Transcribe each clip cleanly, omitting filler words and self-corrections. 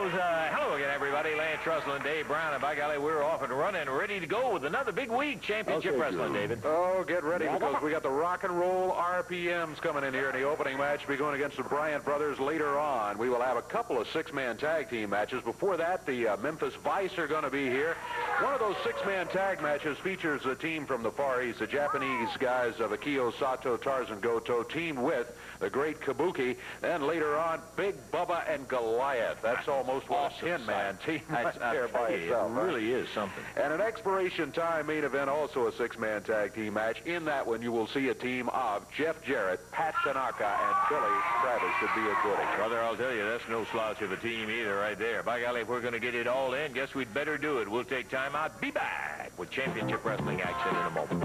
goes. Hello again, everybody. Lance Russell and Dave Brown. And by golly, we're off and running, ready to go with another big week. Championship Wrestling, David. Oh, get ready, because we got the Rock and Roll RPMs coming in here in the opening match. Be going against the Bryant brothers later on. We will have a couple of six-man tag team matches. Before that, the Memphis Vice are going to be here. One of those six-man tag matches features a team from the Far East, the Japanese guys of Akio Sato, Tarzan Goto, teamed with the great Kabuki. Then later on, Big Bubba and Goliath. That's almost awesome. A 10-man team right there by itself. It really is something. And an expiration time main event, also a six-man tag team match. In that one, you will see a team of Jeff Jarrett, Pat Tanaka, and Billy Travis. Should be a goodie. Brother, I'll tell you, that's no slouch of a team either right there. By golly, if we're going to get it all in, guess we'd better do it. We'll take time out. Be back with championship wrestling action in a moment.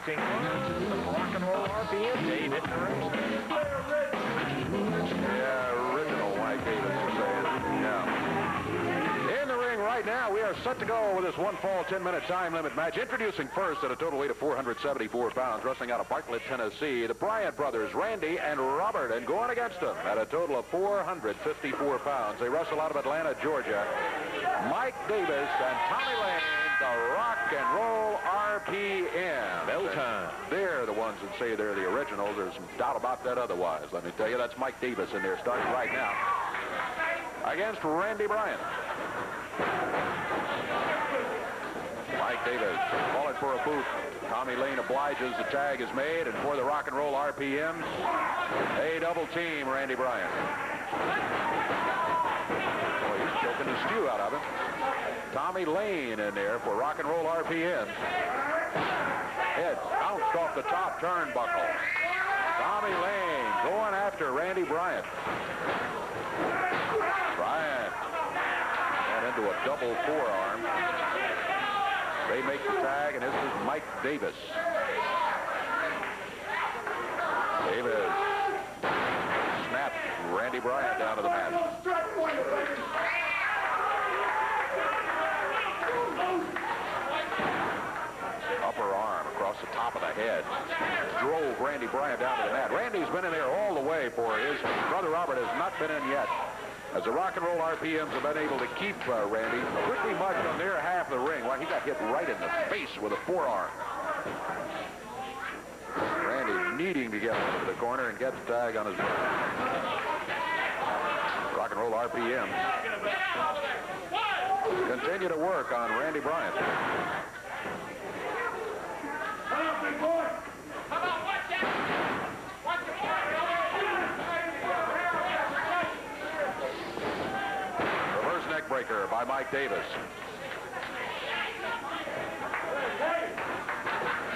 Rock and Roll RPM, Dave, hit the ring. Yeah, original Mike Davis is saying. Yeah. In the ring right now, we are set to go with this one fall 10-minute time limit match. Introducing first at a total weight of 474 pounds, wrestling out of Bartlett, Tennessee, the Bryant brothers, Randy and Robert, and going against them at a total of 454 pounds. They wrestle out of Atlanta, Georgia, Mike Davis and Tommy Lane. The Rock and Roll RPM. Bell time. They're the ones that say they're the originals. There's some doubt about that otherwise. Let me tell you, that's Mike Davis in there starting right now against Randy Bryant. Mike Davis calling for a boot. Tommy Lane obliges. The tag is made, and for the Rock and Roll RPMs, a double team Randy Bryant. Boy, he's choking the stew out of him. Tommy Lane in there for Rock and Roll RPM. Head bounced off the top turnbuckle. Tommy Lane going after Randy Bryant. Bryant went into a double forearm. They make the tag, and this is Mike Davis. Davis snapped Randy Bryant down to the mat. Upper arm across the top of the head drove Randy Bryant down to the mat. Randy's been in there all the way for his brother Robert has not been in yet. As the Rock and Roll RPMs have been able to keep Randy pretty much on their half of the ring. Well, he got hit right in the face with a forearm. Randy needing to get into the corner and get the tag on his back. Rock and Roll RPM continue to work on Randy Bryant. Reverse neck breaker by Mike Davis.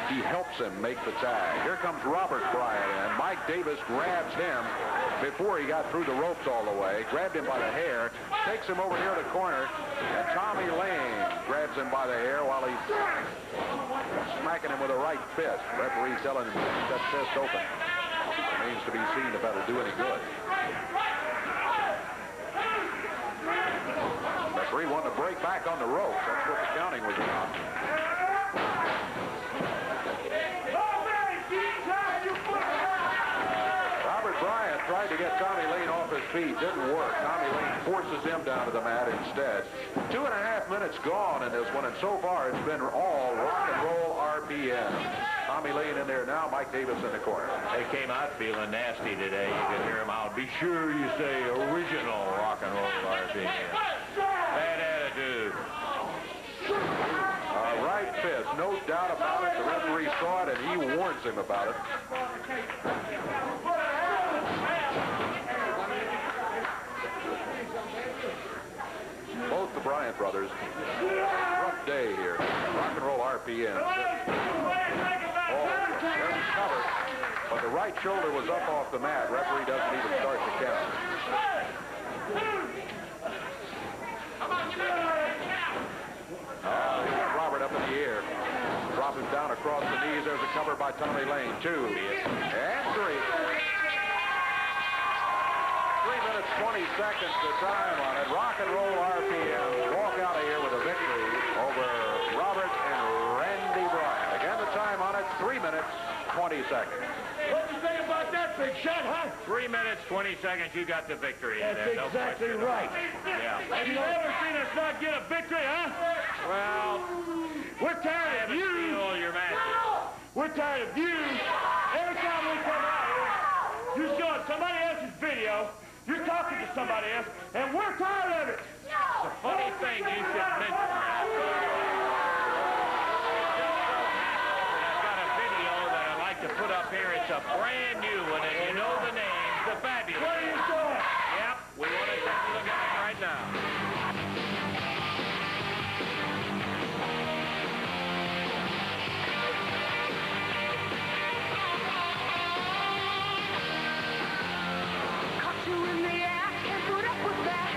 He helps him make the tag. Here comes Robert Bryant, and Mike Davis grabs him before he got through the ropes all the way. Grabbed him by the hair, takes him over here to the corner, and Tommy Lane grabs him by the hair while he's smacking him with a right fist. Referee telling him to keep that fist open. Remains to be seen if that'll do any good. Referee wanted to break back on the ropes. That's what the counting was about. Robert Bryant tried to get Tommy Lane off his feet. Didn't work. Tommy Lane forces him down to the mat instead. 2.5 minutes gone in this one, and so far it's been all Rock and Roll RPM. Tommy Lane in there now, Mike Davis in the corner. They came out feeling nasty today. You can hear them out. Be sure you say original Rock and Roll RPM. Bad attitude. Right fist, no doubt about it. The referee saw it, and he warns him about it. Both the Bryant brothers. Rough day here. Rock and Roll RPM. Oh, there's cover. But the right shoulder was up off the mat. Referee doesn't even start the count. Robert up in the air. Drop him down across the knees. There's a cover by Tommy Lane. 2 and 3. 3 minutes, 20 seconds the time on it. Rock and roll RPM walk out of here with a victory over Robert and Randy Bryant. Again, the time on it, 3 minutes, 20 seconds. What do you think about that, Big Shot, huh? 3 minutes, 20 seconds, you got the victory. That's exactly right. Yeah. Have you ever seen us not get a victory, huh? Well, We're I tired of haven't you. seen all your matches. We're tired of you. Every time we come out here, you're showing somebody else's video. You're talking to somebody else, and we're tired of it. It's a funny thing you should mention that. I've got a video that I'd like to put up here. It's a brand new one, and you know the name, the Fabulous. What are you doing? Yep, we want to take a look at it right now. Caught you in the act, can't put up with that.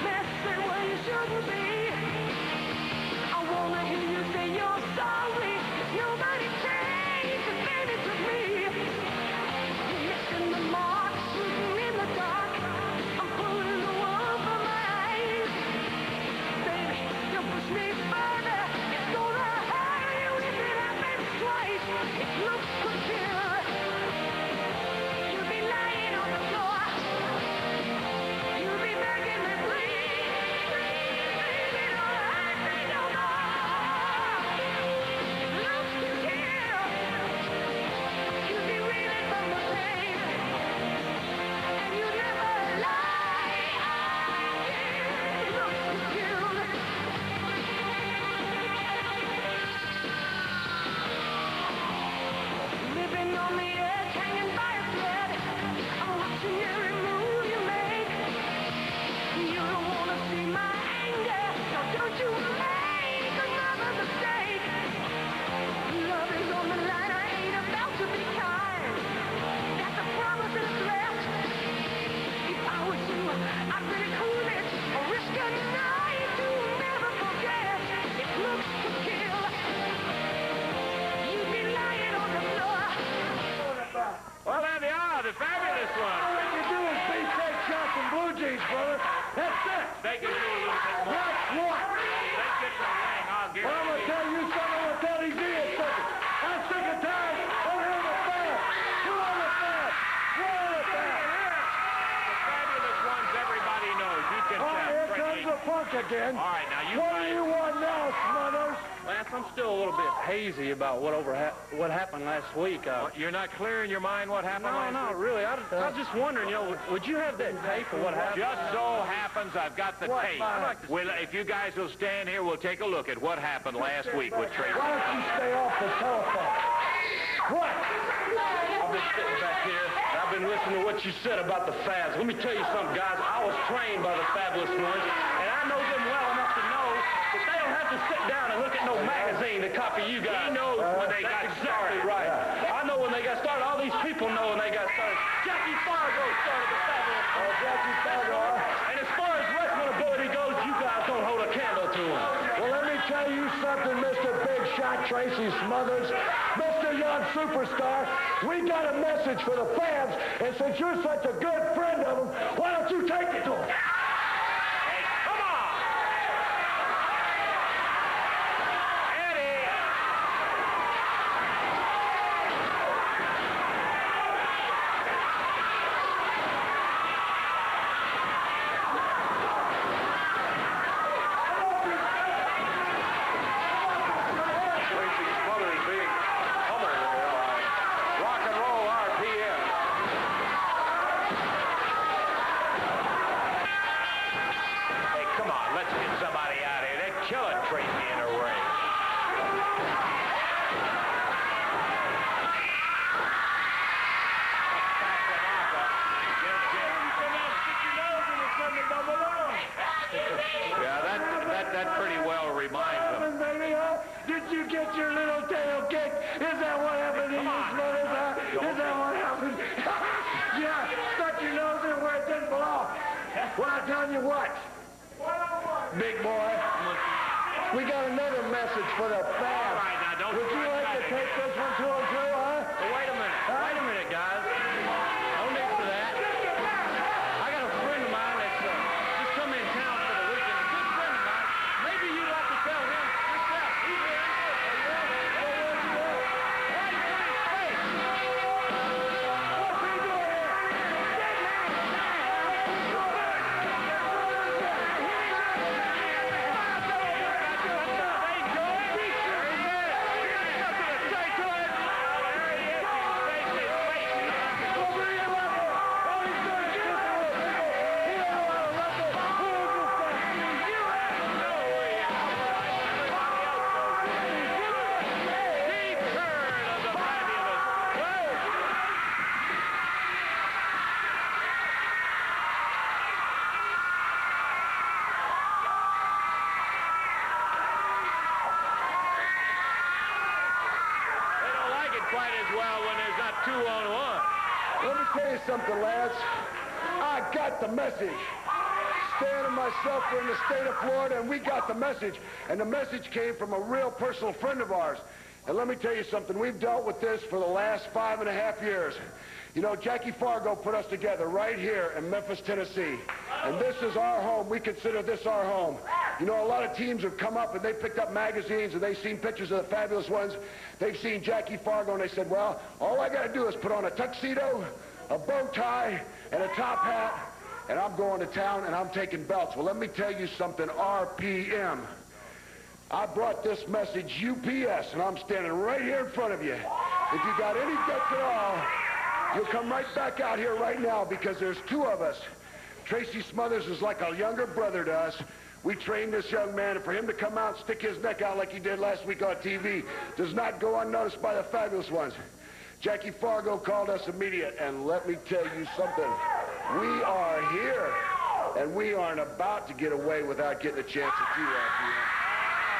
Messing where you shouldn't be. I wanna hear you say you're sorry. Nobody takes advantage of me. You're missing the mark, shooting in the dark. I'm pulling the wool from my eyes. Baby, you push me further. It's gonna hurt you if it happens twice. It looks could kill. You'll be lying on the floor. You'll be begging me, please. Baby, don't hurt me no more. Looks could kill. You'll be reeling from the pain. And you never lie. Looks could kill. Living on the edge, hanging by a thread. I'm watching every move you make. You don't want to see my anger, so don't you make another mistake. Love is on the line, I ain't about to be kind. That's a promise and a threat. If I was you, I'd really cool it. Or risk a night to never forget. If looks could kill, you'd be lying on the floor. Well, there they are, the Fabulous one. What you do is beat take shots and blue jeans, brother. That's it. They can do a little bit more. That's what? They get the ring, I'll Well, I'm going to guarantee. tell you something. I'm going to tell these idiots something. I'm sick and tired of hearing the fans. Who are the fans? Where are the fans? The Fabulous ones everybody knows. You can Oh, tell. here Frankie. comes the punk again. All right, now you What do guys. you want now, Smothers? Lance, I'm still a little bit hazy about what happened last week. You're not clear in your mind what happened last No, week? really. I was just wondering, would you have that tape of what happened? Just so happens I've got the What, tape. Mike? Well, if you guys will stand here, we'll take a look at what happened last week with Tracy. Why don't you stay off the telephone? What? I've been sitting back here. I've been listening to what you said about the Fabs. Let me tell you something, guys. I was trained by the Fabulous ones, and I know them well enough to know that they don't have to sit down and look at no magazine to copy you guys. He knows when they got That's exactly right. I know when they got started. All these people know when they got started. Jackie Fargo started the Fabulous Oh, ones. Jackie Fargo. And as far as wrestling ability goes, you guys don't hold a candle to them. Well, let me tell you something, Mr. Big Shot Tracy Smothers. Mr. Young Superstar, we got a message for the fans, and since you're such a good friend of them, why don't you take it to them? Come on! Eddie! Tracy Smothers being pummeled there by Rock and Roll RPM. Hey, come on, let's get somebody out of here. They're killing Tracy in a ring. Yeah, that pretty well reminds them. Baby, huh? Did you get your little tail kicked? Is that what happened to you, Smothers, huh? Is that what happened? Yeah, stuck your nose in where it didn't belong. Well, I'm telling you what, big boy, we got another message for the fans. All right, now, don't Would you try like to that take this one to them too, huh? Wait a minute, guys. No need for that. I something, lads. I got the message. Stan and myself were in the state of Florida, and we got the message. And the message came from a real personal friend of ours. And let me tell you something. We've dealt with this for the last 5.5 years. You know, Jackie Fargo put us together right here in Memphis, Tennessee. And this is our home. We consider this our home. You know, a lot of teams have come up and they picked up magazines and they've seen pictures of the fabulous ones. They've seen Jackie Fargo and they said, well, all I got to do is put on a tuxedo, a bow tie, and a top hat, and I'm going to town and I'm taking belts. Well, let me tell you something, RPM. I brought this message UPS, and I'm standing right here in front of you. If you got any guts at all, you'll come right back out here right now, because there's two of us. Tracy Smothers is like a younger brother to us. We trained this young man, and for him to come out and stick his neck out like he did last week on TV does not go unnoticed by the fabulous ones. Jackie Fargo called us immediate, and let me tell you something. We are here, and we aren't about to get away without getting a chance at you, RPM.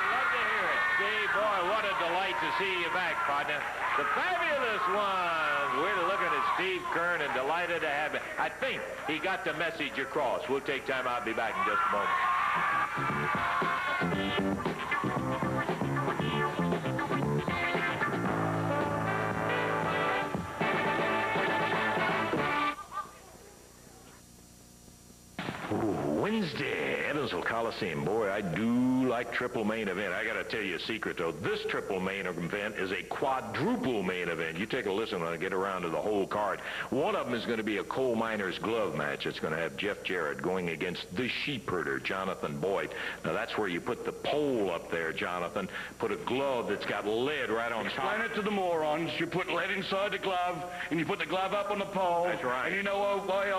Love to hear it, Steve. Boy, what a delight to see you back, partner. The fabulous ones. We're looking at Steve Kern and delighted to have him. I think he got the message across. We'll take time out. Be back in just a moment. Wednesday, Evansville Coliseum. Boy, I do like triple main event. I got to tell you a secret, though. This triple main event is a quadruple main event. You take a listen when I get around to the whole card. One of them is going to be a coal miner's glove match. It's going to have Jeff Jarrett going against the sheep herder, Jonathan Boyd. Now, that's where you put the pole up there, Jonathan. Put a glove that's got lead right on top. Explain it to the morons. You put lead inside the glove, and you put the glove up on the pole. That's right. And you know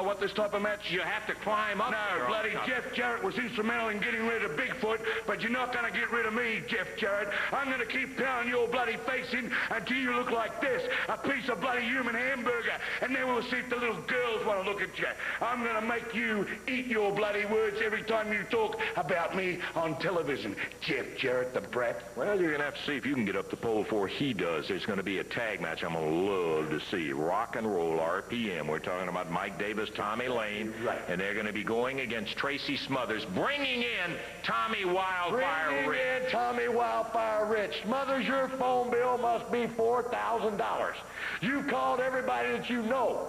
what this type of match? You have to climb up. No, bloody Jeff Jarrett was instrumental in getting rid of Bigfoot, but you're not going to get rid of me, Jeff Jarrett. I'm going to keep pounding your bloody face in until you look like this, a piece of bloody human hamburger, and then we'll see if the little girls want to look at you. I'm going to make you eat your bloody words every time you talk about me on television, Jeff Jarrett the brat. Well, you're going to have to see if you can get up the pole before he does. There's going to be a tag match I'm going to love to see. Rock and Roll RPM. We're talking about Mike Davis, Tommy Lane, right. And they're going to be going against Tracy Smothers, bringing in Tommy Wildfire Rich. Tommy Wildfire Rich. Smothers, your phone bill must be $4,000. You've called everybody that you know.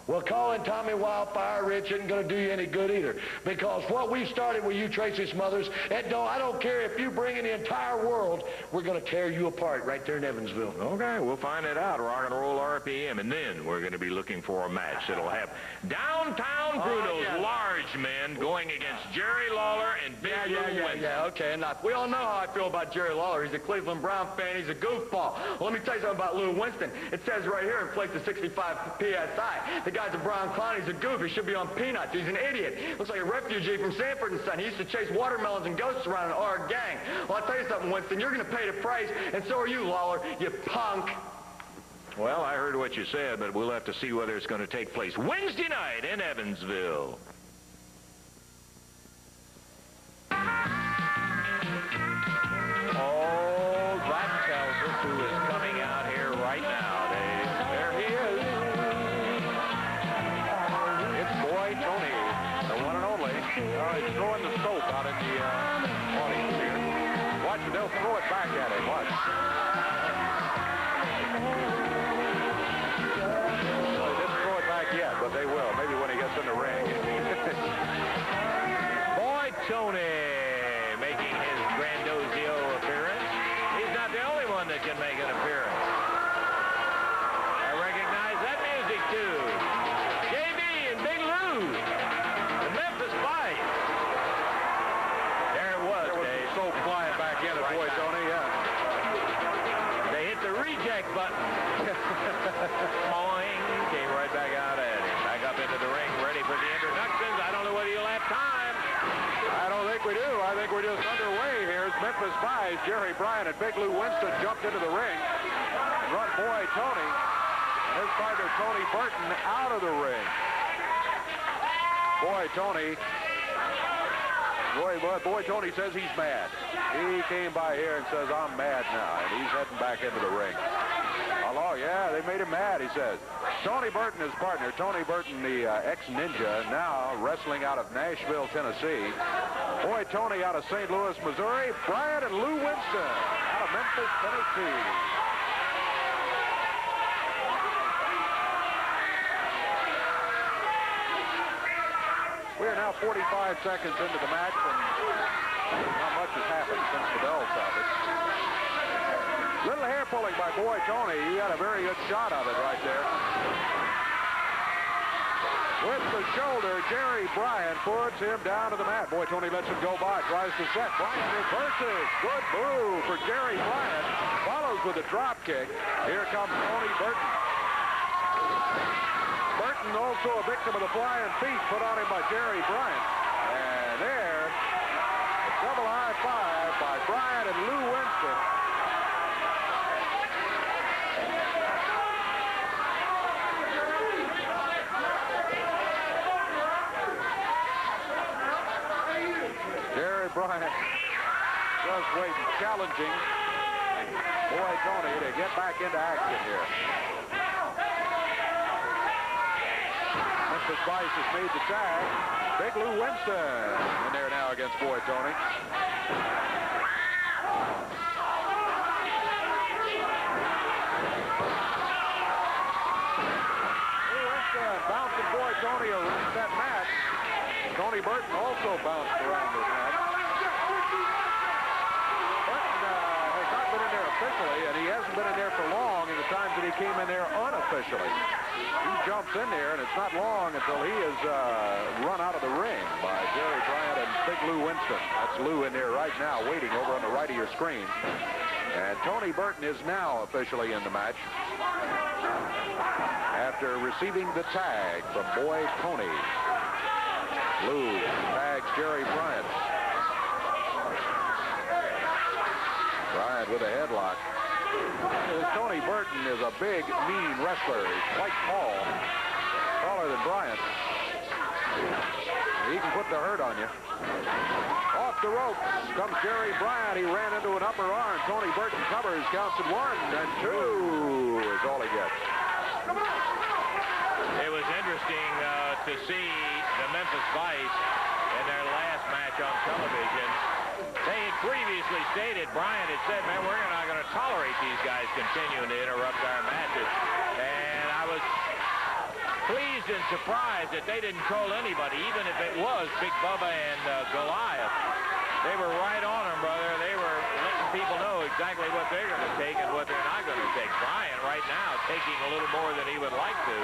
Well, calling Tommy Wildfire Rich isn't going to do you any good either, because what we started with you, Tracy Smothers, I don't care if you bring in the entire world, we're going to tear you apart right there in Evansville. Okay, we'll find it out. Rock and Roll RPM, and then we're going to be looking for a match that'll have Downtown Bruno's large men going against Jerry Lawler and Big Lou Winston. Yeah, okay. Now, we all know how I feel about Jerry Lawler. He's a Cleveland Brown fan. He's a goofball. Well, let me tell you something about Lou Winston. It says right here in place to 65 PSI. The guy's a brown clown. He's a goof. He should be on peanuts. He's an idiot. Looks like a refugee from Sanford and Son. He used to chase watermelons and ghosts around in our gang. Well, I'll tell you something, Winston. You're going to pay the price, and so are you, Lawler, you punk. Well, I heard what you said, but we'll have to see whether it's going to take place Wednesday night in Evansville. Oh, that tells us who is coming out here right now, Dave. There he is. It's Boy Tony, the one and only. He's throwing the soap out in the audience here. Watch it, they'll throw it back at him. Watch. Well, they didn't throw it back yet, but they will. Maybe when he gets in the ring. Boy Tony making his grandozio appearance. He's not the only one that can make an appearance. I recognize that music, too. JB and Big Lou, the Memphis Vice. There it was, Dave. So flying back in at Boy Tony, yeah. They hit the reject button. Boing, came right back out at him. Back up into the ring, ready for the introductions. I don't know whether you'll have time. I don't think we do. I think we're just underway here. It's Memphis Vice. Jerry Bryan and Big Lou Winston jumped into the ring. Run Boy Tony and his partner Tony Burton out of the ring. Boy Tony says he's mad. He came by here and says, I'm mad now, and he's heading back into the ring. Hello, yeah, they made him mad, he says. Tony Burton, his partner. Tony Burton, the ex-ninja, now wrestling out of Nashville, Tennessee. Boy Tony out of St. Louis, Missouri. Bryant and Lou Winston out of Memphis, Tennessee. We are now 45 seconds into the match, and not much has happened since the bell sounded. Little hair pulling by Boy Tony. He had a very good shot of it right there. With the shoulder, Jerry Bryant puts him down to the mat. Boy Tony lets him go by, tries to set. Bryant reverses. Good move for Jerry Bryant. Follows with a drop kick. Here comes Tony Burton. Burton also a victim of the flying feet put on him by Jerry Bryant. And there, a double high five by Bryant and Lou Winston. Jerry Bryant just waiting, challenging Boy Tony to get back into action here. Memphis Vice has made the tag. Big Lou Winston in there now against Boy Tony. Lou Winston bouncing Boy Tony around that mat. Tony Burton also bounced around this match. Burton has not been in there officially, and he hasn't been in there for long in the times that he came in there unofficially. He jumps in there, and it's not long until he is run out of the ring by Jerry Bryant and Big Lou Winston. That's Lou in there right now, waiting over on the right of your screen. And Tony Burton is now officially in the match after receiving the tag from Boy Tony. Lou tags Jerry Bryant. Bryant with a headlock. Tony Burton is a big, mean wrestler. He's quite tall. Taller than Bryant. He can put the hurt on you. Off the ropes comes Jerry Bryant. He ran into an upper arm. Tony Burton covers, counts at 1 and 2 is all he gets. It was interesting to see the Memphis Vice in their last match on television. They had previously stated, Bryant had said, man, we're not going to tolerate these guys continuing to interrupt our matches. And I was pleased and surprised that they didn't call anybody, even if it was Big Bubba and Goliath. They were right on them, brother. They were letting people know exactly what they're going to take and what they're not going to take. Bryant right now taking a little more than he would like to.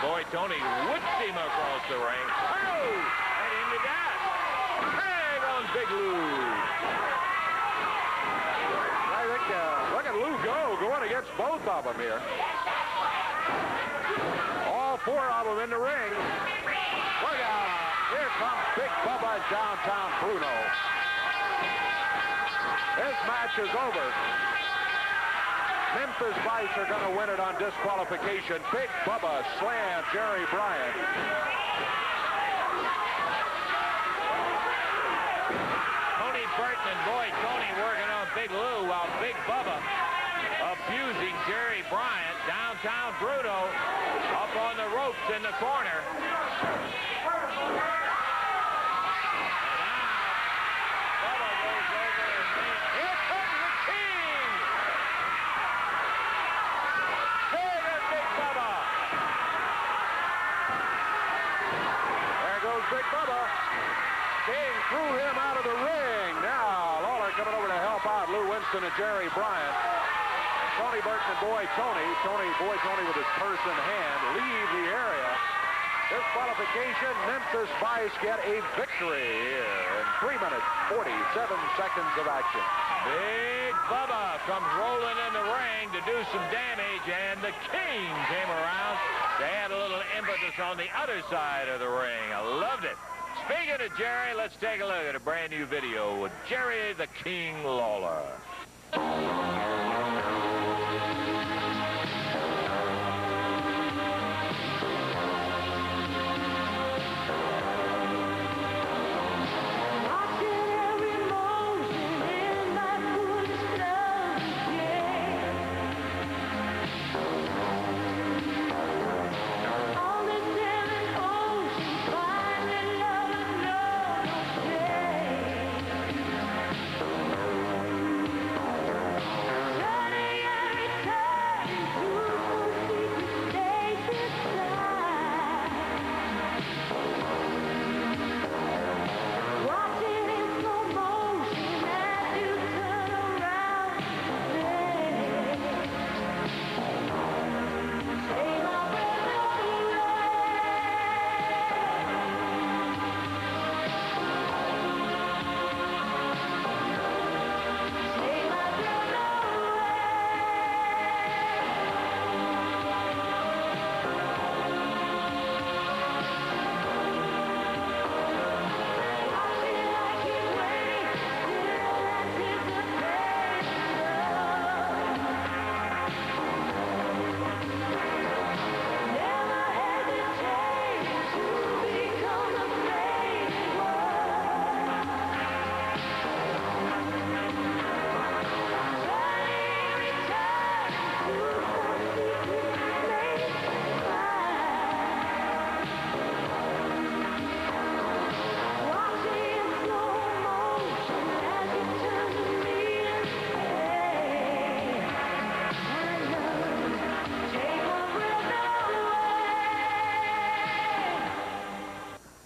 Boy Tony whips him across the ring. Oh! And into that. Tag on Big Lou. I think, look at Lou going against both of them here. All 4 of them in the ring. Look out. Here comes Big Bubba Downtown Bruno. This match is over. Memphis Vice are going to win it on disqualification. Big Bubba slammed Jerry Bryant. Tony Burton and Boy Tony working on Big Lou while Big Bubba abusing Jerry Bryant. Downtown Bruno up on the ropes in the corner. Big Bubba. King threw him out of the ring. Now, Lawler coming over to help out Lou Winston and Jerry Bryant. And Tony Burton and Boy Tony. Boy Tony with his purse in hand leave the area. Disqualification. Memphis Vice get a victory here in 3 minutes, 47 seconds of action. Big Bubba comes rolling in the ring to do some damage, and the King came around to add a little impetus on the other side of the ring. I loved it. Speaking of Jerry, let's take a look at a brand new video with Jerry the King Lawler.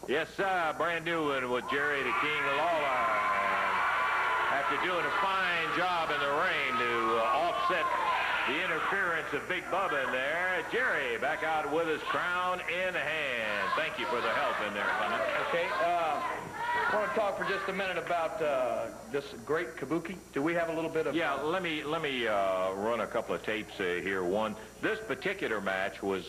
Yes, sir. Brand new one with Jerry the King Lawler. After doing a fine job in the ring to offset the interference of Big Bubba in there, Jerry back out with his crown in hand. Thank you for the help in there, Clement. Okay, I want to talk for just a minute about this great kabuki. Do we have a little bit of... Yeah, let me run a couple of tapes here. One, this particular match was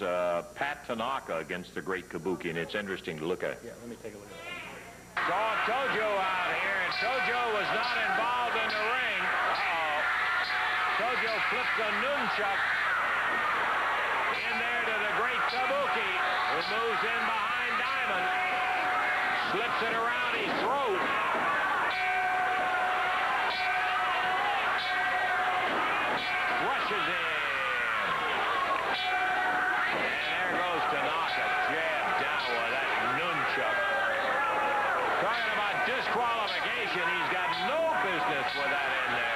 Pat Tanaka against the great kabuki, and it's interesting to look at. Yeah, let me take a look at it. Saw Tojo out here, and Tojo was not involved in the ring. Uh-oh. Tojo flipped a nunchuck in there to the great kabuki, who moves in behind Diamond. Slips it around his throat. Rushes in. And there goes Tanaka. Jab down with that nunchuck. Talking about disqualification. He's got no business with that in there.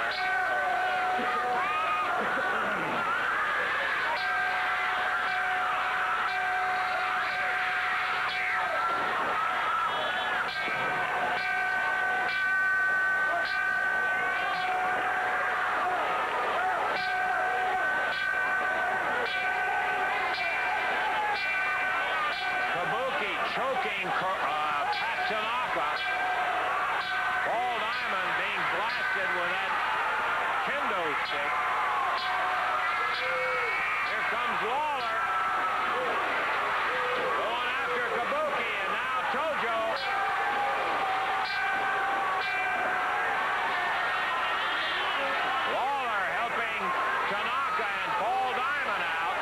Choking Pat Tanaka. Paul Diamond being blasted with that kendo stick. Here comes Lawler. Going after Kabuki, and now Tojo. Lawler helping Tanaka and Paul Diamond out.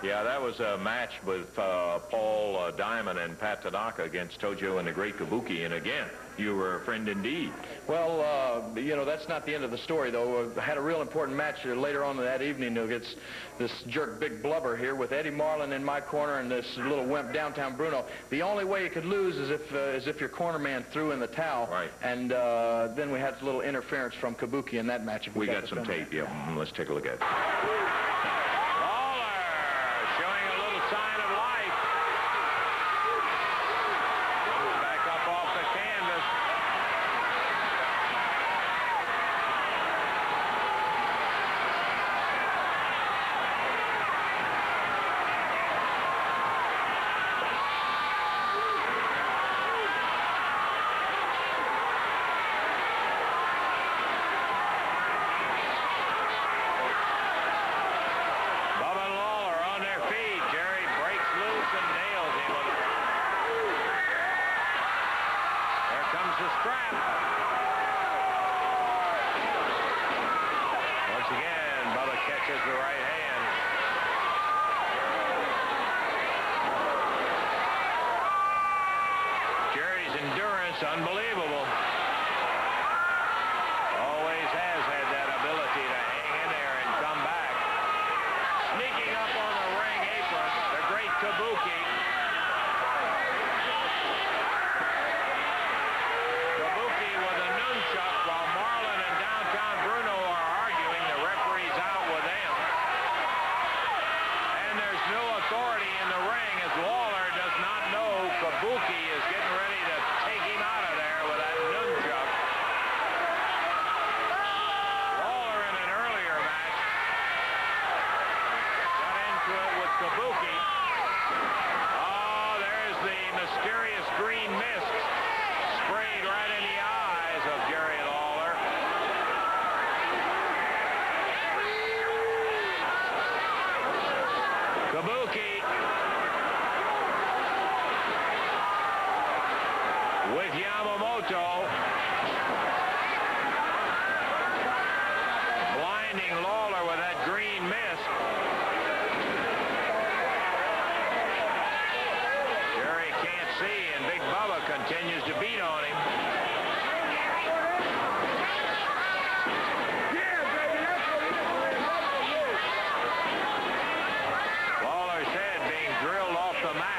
Yeah, that was a match with Paul Diamond and Pat Tanaka against Tojo and the Great Kabuki. And again, you were a friend indeed. Well, you know, that's not the end of the story, though. I had a real important match later on that evening against this jerk Big Blubber here with Eddie Marlin in my corner and this little wimp Downtown Bruno. The only way you could lose is if your corner man threw in the towel. Right. And then we had a little interference from Kabuki in that match. We got some tape, yeah. Let's take a look at it. Unbelievable. Always has had that ability to hang in there and come back. Sneaking up on the ring apron, the great Kabuki. Kabuki with a nunchuck while Marlin and Downtown Bruno are arguing. The referee's out with them. And there's no authority in the ring as Lawler does not know Kabuki is getting ready to take him out of there with that nunchuck. Lawler in an earlier match got into it with Kabuki. Oh, there's the mysterious green mist sprayed right in the eyes of Jerry Lawler. Kabuki with Yamamoto blinding Lawler with that green mist. Jerry can't see, and Big Bubba continues to beat on him. Lawler's head being drilled off the mat.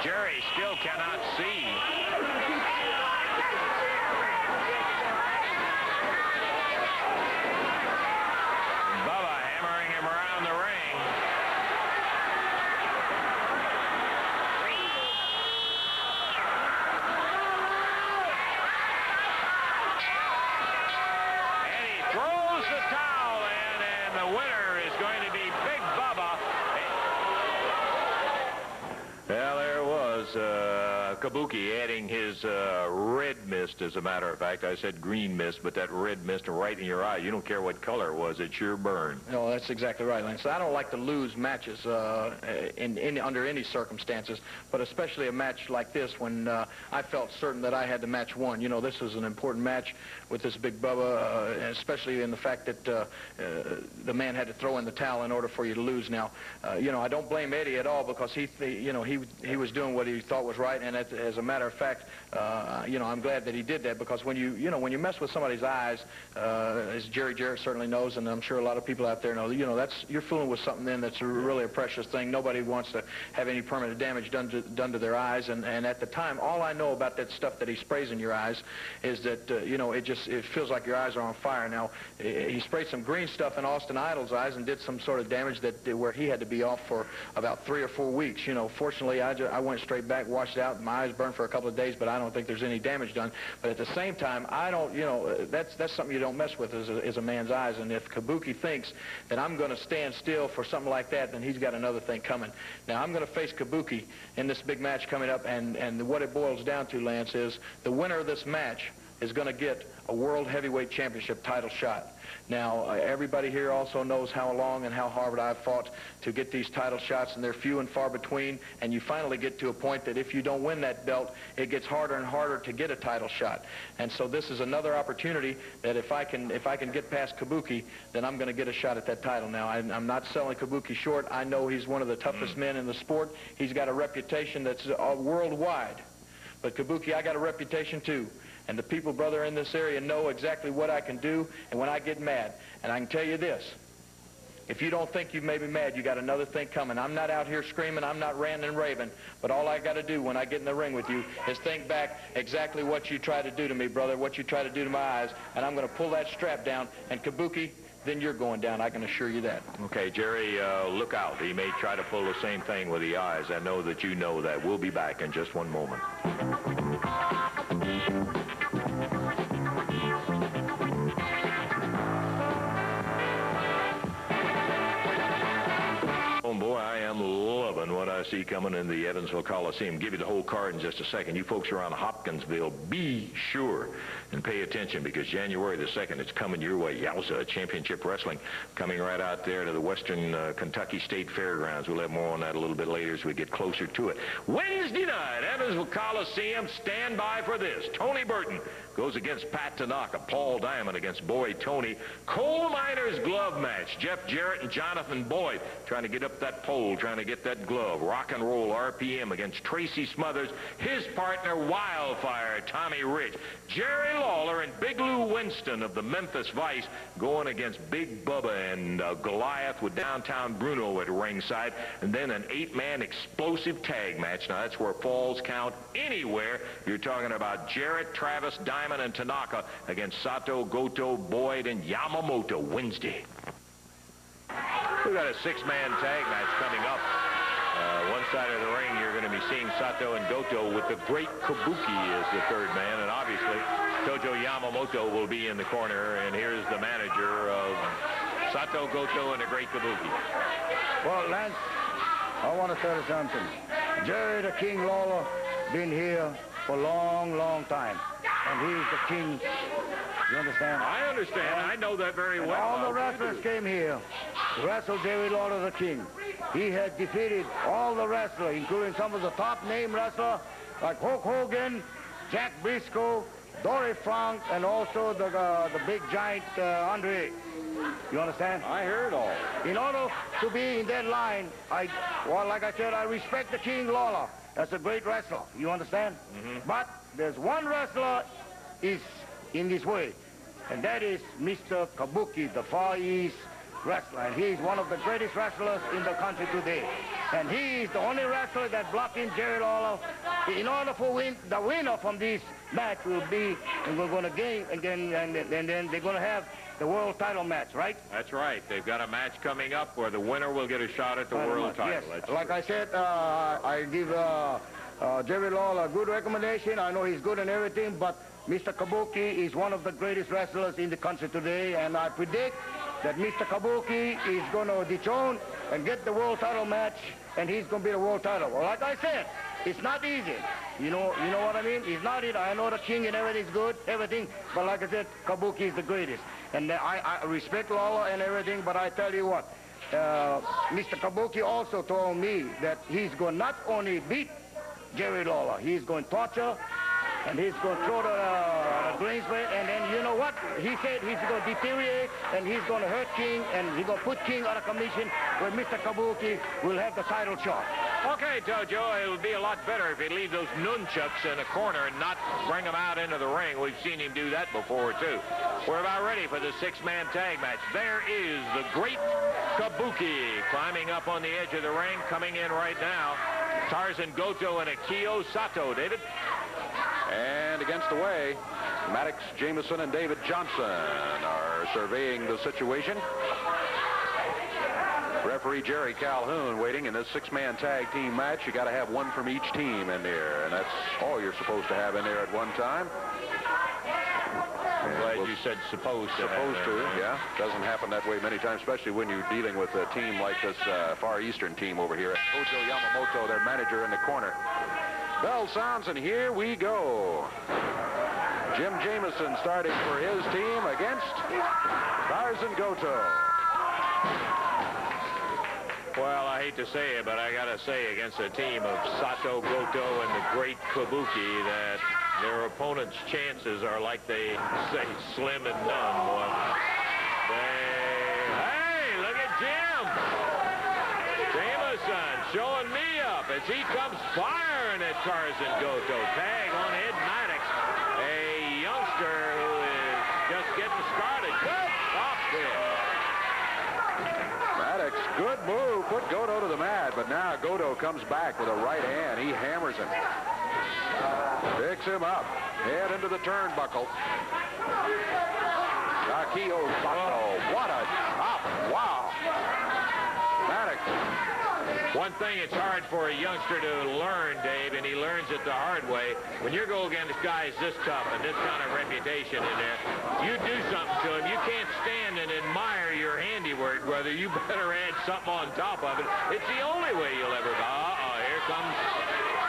Jerry still cannot see. Bubba hammering him around the ring. Kabuki adding his red mist, as a matter of fact. I said green mist, but that red mist right in your eye. You don't care what color it was. It sure burned. No, that's exactly right, Lance. I don't like to lose matches under any circumstances, but especially a match like this when I felt certain that I had the match won. You know, this was an important match with this Big Bubba, especially in the fact that the man had to throw in the towel in order for you to lose. Now, you know, I don't blame Eddie at all because he was doing what he thought was right, and as a matter of fact, you know, I'm glad that he did that, because when you mess with somebody's eyes, as Jerry Jarrett certainly knows, and I'm sure a lot of people out there know, you know, you're fooling with something then that's really a precious thing. Nobody wants to have any permanent damage done to their eyes, and at the time, all I know about that stuff that he sprays in your eyes is that, you know, it feels like your eyes are on fire. Now, he sprayed some green stuff in Austin Idol's eyes and did some sort of damage where he had to be off for about 3 or 4 weeks. You know, fortunately, I went straight back, washed out, and my eyes burned for a couple of days, but I don't think there's any damage done. But at the same time, I don't, you know, that's something you don't mess with is a man's eyes. And if Kabuki thinks that I'm going to stand still for something like that, then he's got another thing coming. Now, I'm going to face Kabuki in this big match coming up, and what it boils down to, Lance, is the winner of this match is going to get a World Heavyweight Championship title shot. Now, everybody here also knows how long and how hard I've fought to get these title shots, and they're few and far between, and you finally get to a point that if you don't win that belt, it gets harder and harder to get a title shot. And so this is another opportunity that if I can get past Kabuki, then I'm going to get a shot at that title. Now, I'm not selling Kabuki short. I know he's one of the toughest men in the sport. He's got a reputation that's worldwide. But Kabuki, I got a reputation too. And the people, brother, in this area know exactly what I can do and when I get mad. And I can tell you this, if you don't think you've made me mad, you got another thing coming. I'm not out here screaming, I'm not ranting and raving, but all I got to do when I get in the ring with you is think back exactly what you try to do to me, brother, what you try to do to my eyes, and I'm going to pull that strap down, and Kabuki, then you're going down, I can assure you that. Okay, Jerry, look out. He may try to pull the same thing with the eyes. I know that you know that. We'll be back in just one moment. Oh, boy, I am loving what I see coming in the Evansville Coliseum. Give you the whole card in just a second. You folks around Hopkinsville, be sure and pay attention, because January the 2nd, it's coming your way. Yowza, Championship Wrestling coming right out there to the Western Kentucky State Fairgrounds. We'll have more on that a little bit later as we get closer to it. Wednesday night, Evansville Coliseum, stand by for this. Tony Burton goes against Pat Tanaka. Paul Diamond against Boyd Tony. Coal Miners glove match. Jeff Jarrett and Jonathan Boyd trying to get up that pole, trying to get that glove. Rock and Roll RPM against Tracy Smothers. His partner, Wildfire, Tommy Rich. Jerry Lawler and Big Lou Winston of the Memphis Vice going against Big Bubba and Goliath with Downtown Bruno at ringside. And then an 8-man explosive tag match. Now, that's where falls count anywhere. You're talking about Jarrett, Travis, Diamond, and Tanaka against Sato, Goto, Boyd, and Yamamoto Wednesday. We've got a 6-man tag match coming up. One side of the ring, you're going to be seeing Sato and Goto with the Great Kabuki as the third man, and obviously Tojo Yamamoto will be in the corner, and here's the manager of Sato, Goto, and the Great Kabuki. Well, Lance, I want to tell you something. Jerry the King Lawler been here for a long, long time, and he's the king. You understand? I understand. I know that very well. All the wrestlers came here to wrestle Jerry Lawler the King. He had defeated all the wrestlers, including some of the top name wrestlers like Hulk Hogan, Jack Briscoe, Dory Funk, and also the big giant Andre. You understand? I heard all. In order to be in that line, well, like I said, I respect the King Lawler. That's a great wrestler. You understand? Mm-hmm. But there's one wrestler is in this way, and that is Mr. Kabuki, the Far East wrestler. And he's one of the greatest wrestlers in the country today. And he is the only wrestler that blocking Jerry Lawler. In order for the winner from this match will be, and we're going to gain again, and then they're going to have the world title match, right? That's right. They've got a match coming up where the winner will get a shot at the world title. Yes. Like I said, I give Jerry Lawler a good recommendation. I know he's good in everything, but Mr. Kabuki is one of the greatest wrestlers in the country today, and I predict that Mr. Kabuki is going to dethrone and get the world title match, and he's going to be the world title. Well, like I said, it's not easy. You know what I mean? It's not easy. I know the king and everything's good, everything, but like I said, Kabuki is the greatest. And I respect Lawler and everything, but I tell you what, Mr. Kabuki also told me that he's going to not only beat Jerry Lawler, he's going to torture, and he's going to throw the greens weight, and then you know what? He said he's going to deteriorate, and he's going to hurt King, and he's going to put King out of commission, where Mr. Kabuki will have the title shot. Okay, Tojo, it would be a lot better if he'd leave those nunchucks in a corner and not bring them out into the ring. We've seen him do that before, too. We're about ready for the six-man tag match. There is the great Kabuki climbing up on the edge of the ring, coming in right now. Tarzan Goto and Akio Sato, David. And against the way, Maddox, Jameson, and David Johnson are surveying the situation. Referee Jerry Calhoun waiting in this six-man tag team match. You got to have one from each team in there, and that's all you're supposed to have in there at one time. I'm glad you said supposed to. Yeah. Doesn't happen that way many times, especially when you're dealing with a team like this Far Eastern team over here. Tojo Yamamoto, their manager, in the corner. Bell sounds, and here we go. Jim Jameson starting for his team against Tarzan Goto. Well, I hate to say it, but I got to say against a team of Sato, Goto, and the great Kabuki that their opponents' chances are, like they say, slim and none. Hey, look at Jim! Jameson showing me up as he comes firing at Tarzan Goto. Tag on Ed Maddox, a youngster who is just getting started. Good soft hit. Maddox, good move, put Goto to the mat, but now Goto comes back with a right hand. He hammers him. Picks him up. Head into the turnbuckle. Akio Sato. What a chop. Wow. Maddox. One thing it's hard for a youngster to learn, Dave, and he learns it the hard way. When you go against guys this tough and this kind of reputation in there, you do something to him. You can't stand and admire your handiwork, brother. You better add something on top of it. It's the only way you'll ever go. Here comes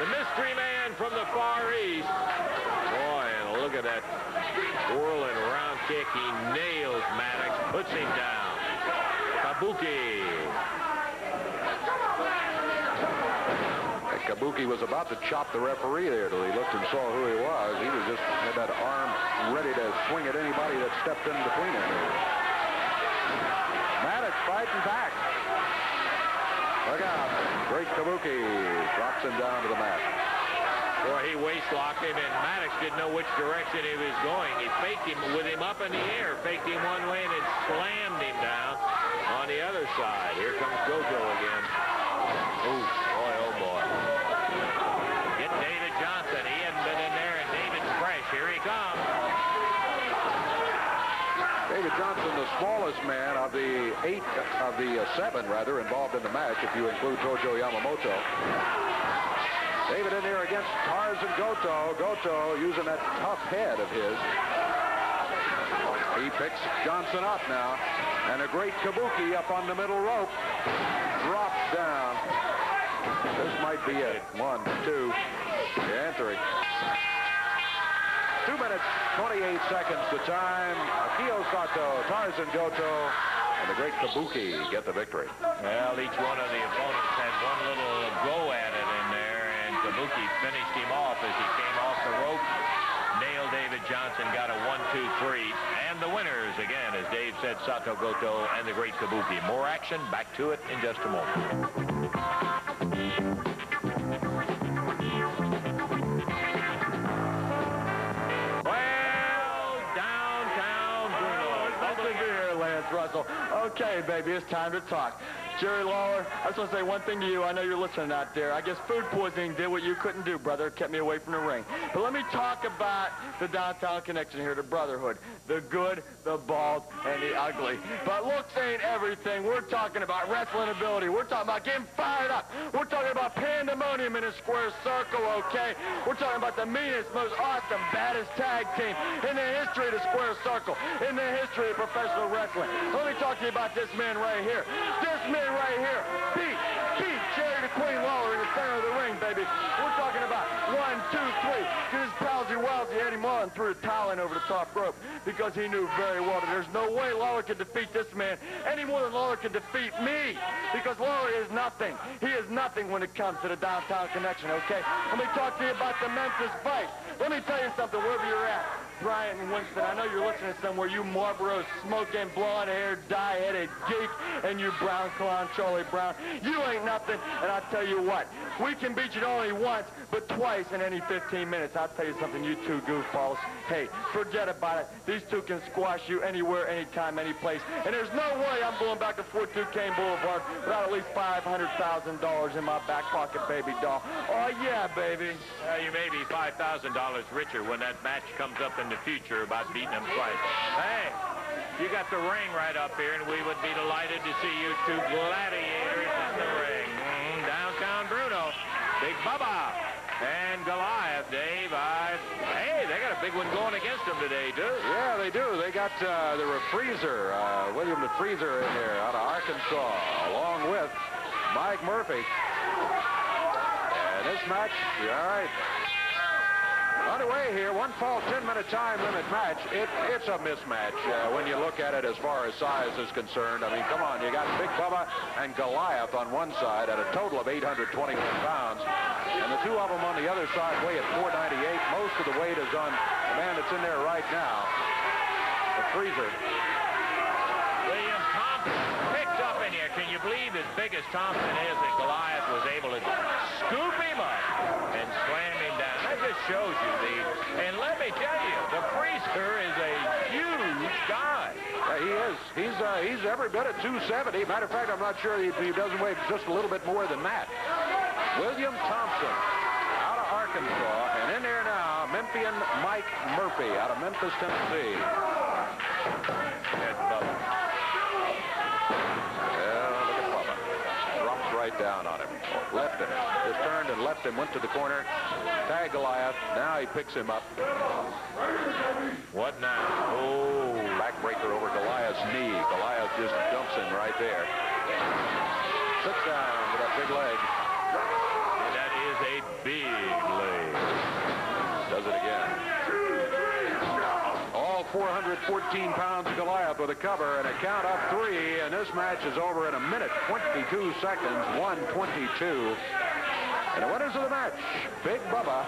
the mystery man from the Far East. Boy, and look at that whirling round kick. He nails Maddox, puts him down. Kabuki. Kabuki was about to chop the referee there till he looked and saw who he was. He was just had that arm ready to swing at anybody that stepped in between him. Maddox fighting back. Look out. Great Kabuki drops him down to the mat. Boy, he waist-locked him, and Maddox didn't know which direction he was going. He faked him with him up in the air, faked him one way, and then slammed him down on the other side. Here comes Goto again. Oh, boy, oh, boy. Get David Johnson. He hadn't been in there, and David's fresh. Here he comes. David Johnson, the smallest man of the seven, involved in the match, if you include Tojo Yamamoto. David in there against Tarzan Goto. Goto using that tough head of his. He picks Johnson up now. And a great Kabuki up on the middle rope. Drops down. This might be it. 1, 2, and 3. 2 minutes, 28 seconds to time. Akio Sato, Tarzan Goto, and the great Kabuki get the victory. Well, each one of the opponents had one little go at it in there, and Kabuki finished him off as he came off the rope. Nailed David Johnson, got a 1, 2, 3. And the winners, again, as Dave said, Sato Goto and the great Kabuki. More action, back to it in just a moment. Russell. Okay, baby, it's time to talk. Jerry Lawler, I just want to say one thing to you. I know you're listening out there. I guess food poisoning did what you couldn't do, brother. It kept me away from the ring. But let me talk about the downtown connection here, the brotherhood. The good, the bald, and the ugly. But looks ain't everything. We're talking about wrestling ability. We're talking about getting fired up. We're talking about pandemonium in a square circle, okay? We're talking about the meanest, most awesome, baddest tag team in the history of the square circle, in the history of professional wrestling. Let me talk to you about this man right here. This me right here. Beat Jerry the Queen Lawler in the center of the ring, baby. We're talking about 1, 2, 3. Just palsy-walsy Eddie Martin threw a towel in over the top rope because he knew very well that there's no way Lawler could defeat this man any more than Lawler could defeat me, because Lawler is nothing. He is nothing when it comes to the downtown connection, okay? Let me talk to you about the Memphis Vice. Let me tell you something, wherever you're at. Brian and Winston, I know you're listening somewhere, you Marlboro smoking, blonde-haired, dye-headed geek, and you brown clown Charlie Brown. You ain't nothing, and I'll tell you what, we can beat you not only once, but twice in any 15 minutes. I'll tell you something, you two goofballs. Hey, forget about it. These two can squash you anywhere, anytime, any place. And there's no way I'm going back to 42 Kane Boulevard without at least $500,000 in my back pocket, baby doll. Oh, yeah, baby. You may be $5,000 richer when that match comes up in the future about beating them twice. Hey, you got the ring right up here, and we would be delighted to see you two gladiators in the ring. Downtown Bruno, Big Bubba, and Goliath, Dave. Hey, they got a big one going against them today, too. Yeah, they do. They got the Freezer, William the Freezer in here out of Arkansas, along with Mike Murphy. And this match, all right. Underway here, one fall, 10-minute time limit match. It's a mismatch when you look at it as far as size is concerned. I mean, come on, you got Big Bubba and Goliath on one side at a total of 821 pounds. And the two of them on the other side weigh at 498. Most of the weight is on the man that's in there right now, the Freezer. William Thompson picked up in here. Can you believe as big as Thompson is that Goliath was able to scoop him up and slam him down? That just shows you and let me tell you, the Freezer is a huge guy. He is. He's every bit at 270. Matter of fact, I'm not sure he doesn't weigh just a little bit more than that. William Thompson out of Arkansas, and in there now, Memphian Mike Murphy out of Memphis, Tennessee. That's Bubba. Look at Bubba. Dropped right down on him. Left him. Just turned and left him, went to the corner. Tag Goliath. Now he picks him up. What now? Oh, backbreaker over Goliath's knee. Goliath just dumps him right there. Sits down with that big leg. And that is a big leg. Does it again. All 414 pounds of Goliath with a cover and a count of 3. And this match is over in a minute, 22 seconds, 1:22. And the winners of the match, Big Bubba,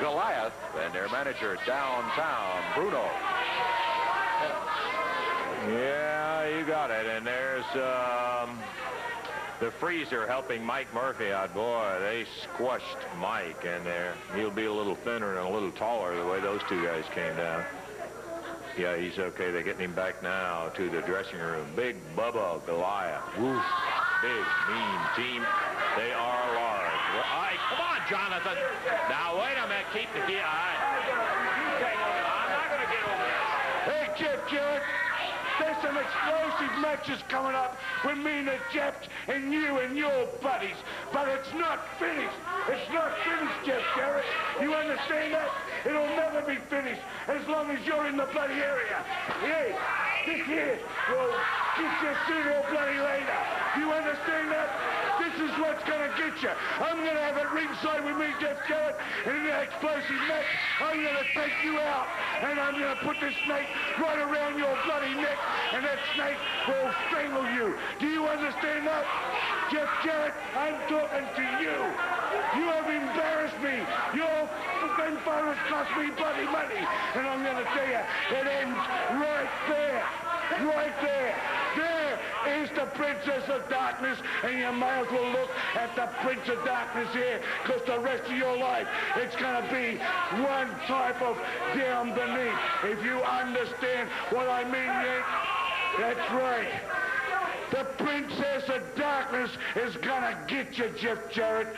Goliath, and their manager, Downtown Bruno. Yeah, you got it. And there's the Freezer helping Mike Murphy out. Boy, they squashed Mike, and he'll be a little thinner and a little taller the way those two guys came down. Yeah, he's okay. They're getting him back now to the dressing room. Big Bubba, Goliath. Woof. Big, mean team. They are large. All right, come on, Jonathan. Now, wait a minute. Keep the key. All right. Okay, I'm not going to get over this. Hey, Jeff Jarrett, there's some explosive matches coming up with me and the Jeffs and you and your buddies, but it's not finished. It's not finished, Jeff Jarrett. You understand that? It'll never be finished as long as you're in the bloody area. Hey, this here will get you sooner or bloody later. You understand that? This is what's gonna get you. I'm gonna have it ringside with me, Jeff Jarrett, and in that explosive match, I'm gonna take you out, and I'm gonna put this snake right around your bloody neck, and that snake will strangle you. Do you understand that? Jeff Jarrett, I'm talking to you. You have embarrassed me. Your grandfather's cost me bloody money, and I'm gonna tell you, it ends right there. Right there. There is the Princess of Darkness, and you might as well look at the Prince of Darkness here, because the rest of your life, it's going to be one type of down beneath. If you understand what I mean, Yank, that's right. The Princess of Darkness is going to get you, Jeff Jarrett.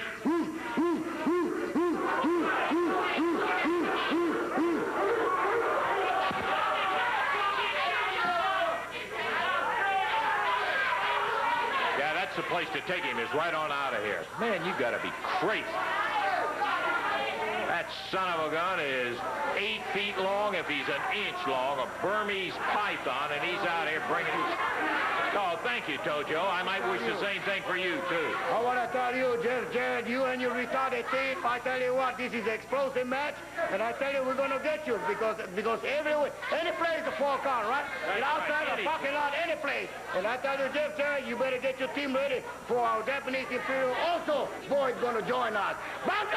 The place to take him is right on out of here. Man, you got to be crazy. That son of a gun is 8 feet long, if he's an inch long, a Burmese python, and he's out here bringing him. Oh, thank you, Tojo. I might wish the same thing for you, too. I want to tell you, Jeff Jarrett, you and your retarded thief, I tell you what, this is an explosive match, and I tell you we're going to get you because everywhere, any place a 4 count, right? And outside the parking lot, any place. And I tell you, Jeff Jarrett, you better get your team ready for our Japanese Imperial. Also, Boyd's going to join us. Bunker!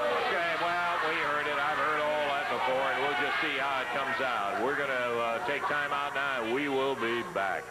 Okay, well, we heard it. I've heard all that before, and we'll just see how it comes out. We're going to take time out now, and we will be back.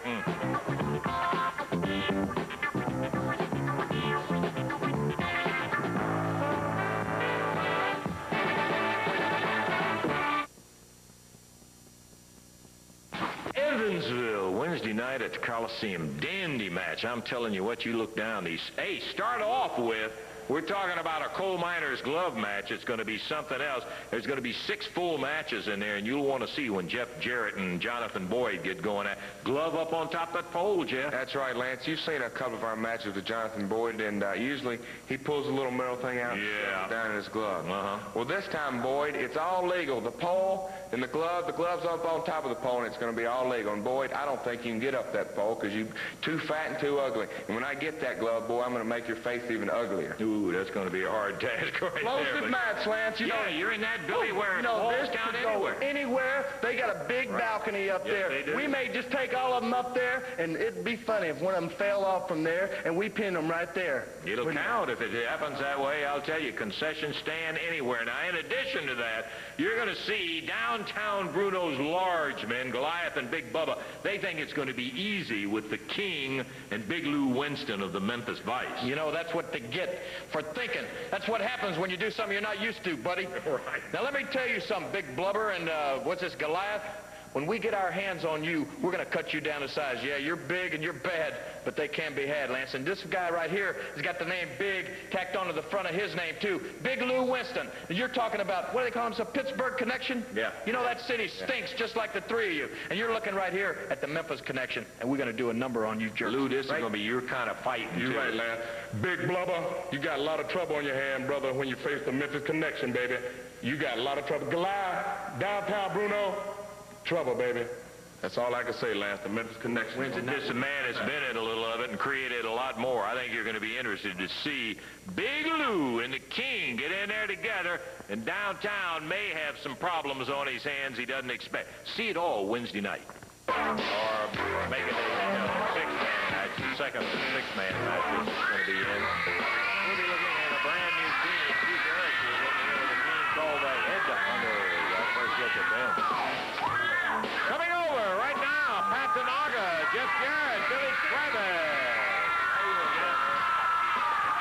Evansville, Wednesday night at the Coliseum. Dandy match. I'm telling you what, you look down these. Hey, start off with, we're talking about a coal miner's glove match. It's going to be something else. There's going to be 6 full matches in there, and you'll want to see when Jeff Jarrett and Jonathan Boyd get going at. Glove up on top of that pole, Jeff. That's right, Lance. You've seen a couple of our matches with Jonathan Boyd, and usually he pulls a little metal thing out and shoves it down in his glove. Well, this time, Boyd, it's all legal. The pole and the glove's up on top of the pole, and it's going to be all legal. And Boyd, I don't think you can get up that pole because you're too fat and too ugly. And when I get that glove, boy, I'm going to make your face even uglier. Ooh, that's going to be a hard task right there. Explosive match, Lance. You know, you're in that Billy where this down could go anywhere. They got a big balcony up there. They do. We may just take all of them up there, and it'd be funny if one of them fell off from there, and we pin them right there. It'll count if it happens that way. I'll tell you, concession stand anywhere. Now, in addition to that, you're going to see downtown Bruno's large men, Goliath and Big Bubba. They think it's going to be easy with the King and Big Lou Winston of the Memphis Vice. You know, that's what they get for thinking. That's what happens when you do something you're not used to, buddy. Right. Now, let me tell you something, Big Blubber and, what's this, Goliath? When we get our hands on you, we're going to cut you down to size. Yeah, you're big and you're bad, but they can be had, Lance. And this guy right here has got the name Big tacked onto the front of his name, too. Big Lou Winston. And you're talking about, what do they call him, some Pittsburgh connection? Yeah. You know, that city stinks just like the 3 of you. And you're looking right here at the Memphis connection, and we're going to do a number on you jerks. Lou, this is going to be your kind of fight. You're right, Lance. Big Blubber, you got a lot of trouble on your hand, brother, when you face the Memphis connection, baby. You got a lot of trouble. Goliath, downtown Bruno, trouble, baby. That's all I can say, Lance, the Memphis connection. This man has been in a little of it and created a lot more. I think you're going to be interested to see Big Lou and the King get in there together, and downtown may have some problems on his hands he doesn't expect. See it all Wednesday night. Or make it a 6-man match, the second 6-man match is going to be in. We'll be looking at a brand new team. Two characters looking at the team called the Headhunters. Our first look at them. Coming over right now, Pat Tanaka, Jeff Jarrett, Billy Travis.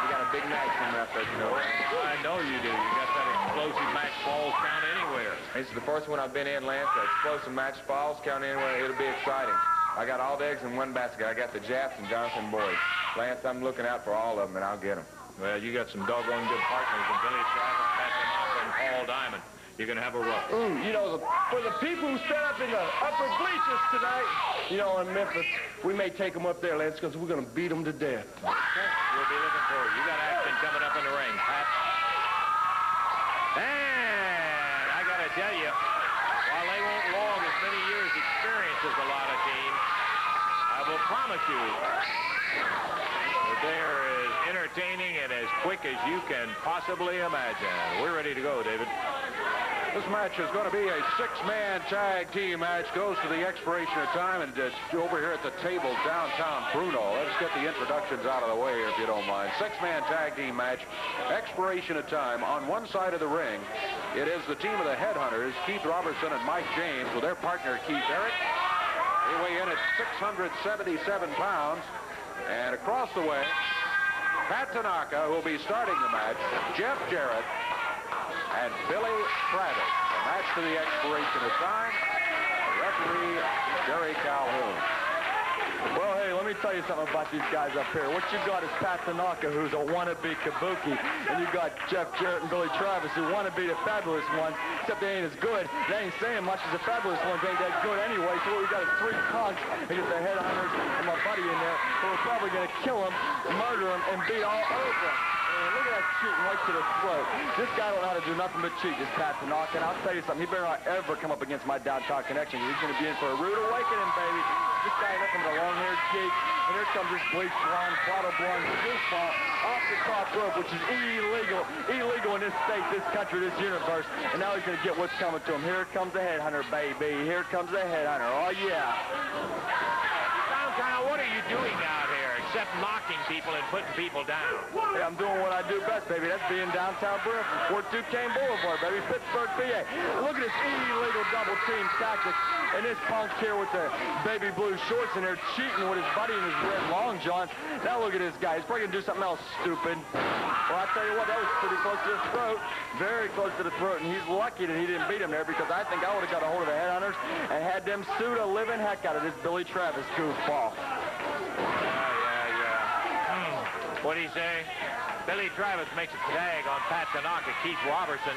you got a big match coming up, as you know. I know you do. You got that explosive match falls count anywhere. This is the first one I've been in, Lance. The explosive match falls count anywhere. It'll be exciting. I got all the eggs in one basket. I got the Japs and Jonathan Boyd. Lance, I'm looking out for all of them, and I'll get them. Well, you got some doggone good partners in Billy Travis, Pat Tanaka, and Paul Diamond. You're going to have a rough. You know, for the people who sat up in the upper bleachers tonight, you know, in Memphis, we may take them up there, Lance, because we're going to beat them to death. We'll be looking for you. You got action coming up in the ring, Pat. And I got to tell you, while they won't log as many years experience as a lot of teams, I will promise you that they're as entertaining and as quick as you can possibly imagine. We're ready to go, David. This match is going to be a 6-man tag team match. Goes to the expiration of time, and over here at the table downtown Bruno. Let's get the introductions out of the way here, if you don't mind. 6-man tag team match. Expiration of time. On one side of the ring, it is the team of the Headhunters, Keith Robertson and Mike James, with their partner Keith Eric. They weigh in at 677 pounds. And across the way, Pat Tanaka, who will be starting the match, Jeff Jarrett, and Billy Travis. A match to the expiration of time. The referee, Jerry Calhoun. Well, hey, let me tell you something about these guys up here. What you got is Pat Tanaka, who's a wannabe kabuki, and you got Jeff Jarrett and Billy Travis, who want to be the fabulous one, except they ain't as good. They ain't saying much as the fabulous ones ain't that good anyway, so what we got is 3 punks against the Headhunters and my buddy in there, who are probably going to kill him, murder him, and beat all over him. And look at that shooting right to the throat. This guy don't know how to do nothing but cheat, this Pat Tanaka. And I'll tell you something, he better not ever come up against my downtown connection. He's going to be in for a rude awakening, baby. This guy nothing but a long-haired geek. And here comes this bleach blonde, bottle blonde goofball off the top rope, which is illegal. Illegal in this state, this country, this universe. And now he's going to get what's coming to him. Here comes the headhunter, baby. Here comes the headhunter. Oh, yeah. What are you doing out here except mocking people and putting people down? Hey, I'm doing what I do best, baby. That's being downtown Brooklyn, 42 Kane Boulevard, baby, Pittsburgh, PA. Look at this illegal double team tactic. And this punk here with the baby blue shorts in there cheating with his buddy in his red long johns. Now look at this guy. He's probably going to do something else stupid. Well, I tell you what, that was pretty close to the throat. Very close to the throat. And he's lucky that he didn't beat him there because I think I would have got a hold of the headhunters and had them sue the living heck out of this Billy Travis goofball. What'd he say? Billy Travis makes a tag on Pat Tanaka, Keith Robertson.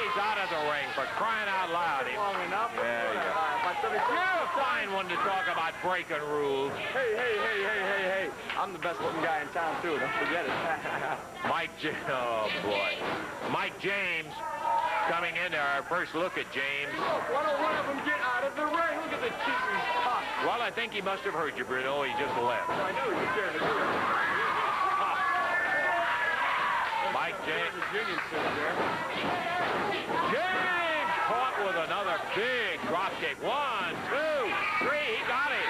He's out of the ring for crying out loud. Long enough. You're a fine one to talk about breaking rules. Hey. I'm the best looking guy in town, too. Don't forget it. Oh, boy. Mike James coming in there. Our first look at James. Why don't one of them get out of the ring? Look at the cheating cock. Well, I think he must have heard you, Bruno. He just left. I knew he was scared to do it. Mike James. James Caught with another big drop kick. 1, 2, 3. He got it.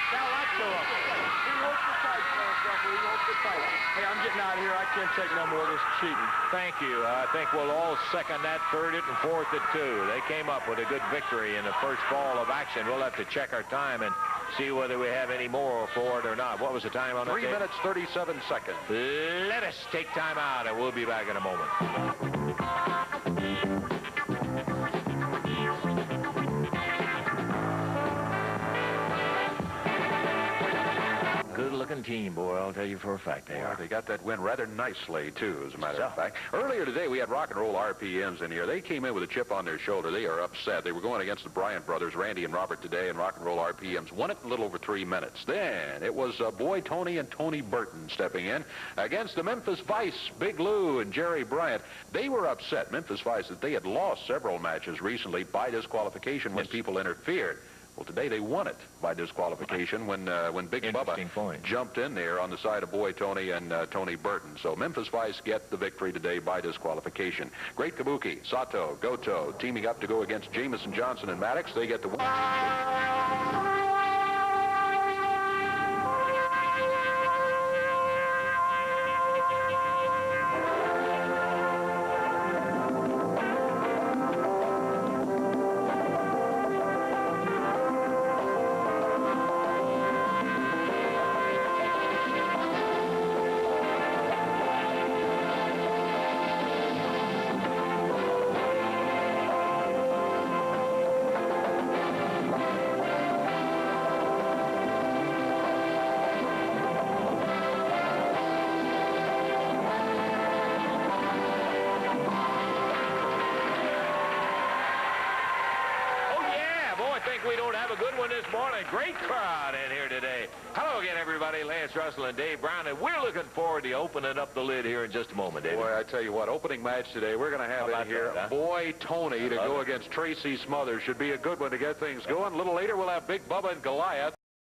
Tell that to him. He holds the tight, He holds the tight. Hey, I'm getting out of here. I can't take no more of this cheating. Thank you. I think we'll all second that, third it, and fourth it, too. They came up with a good victory in the first ball of action. We'll have to check our time and see whether we have any more for it or not. What was the time on that? 3 minutes, 37 seconds. Let us take time out, and we'll be back in a moment. Good-looking team, boy. I'll tell you for a fact they are. They got that win rather nicely, too, as a matter of fact. Earlier today, we had Rock and Roll RPMs in here. They came in with a chip on their shoulder. They are upset. They were going against the Bryant brothers, Randy and Robert, today, and Rock and Roll RPMs won it in a little over 3 minutes. Then it was Boy Tony and Tony Burton stepping in against the Memphis Vice, Big Lou and Jerry Bryant. They were upset, Memphis Vice, that they had lost several matches recently by disqualification when people interfered. Well, today they won it by disqualification when Big Bubba jumped in there on the side of Boy Tony and Tony Burton. So Memphis Vice get the victory today by disqualification. Great Kabuki, Sato, Goto teaming up to go against Jamison Johnson and Maddox. They get the win. We don't have a good one this morning. Great crowd in here today. Hello again, everybody. Lance Russell and Dave Brown, and we're looking forward to opening up the lid here in just a moment, Dave. Boy, I tell you what, opening match today, we're going to have in here Boy Tony to go against Tracy Smothers. Should be a good one to get things going. A little later, we'll have Big Bubba and Goliath.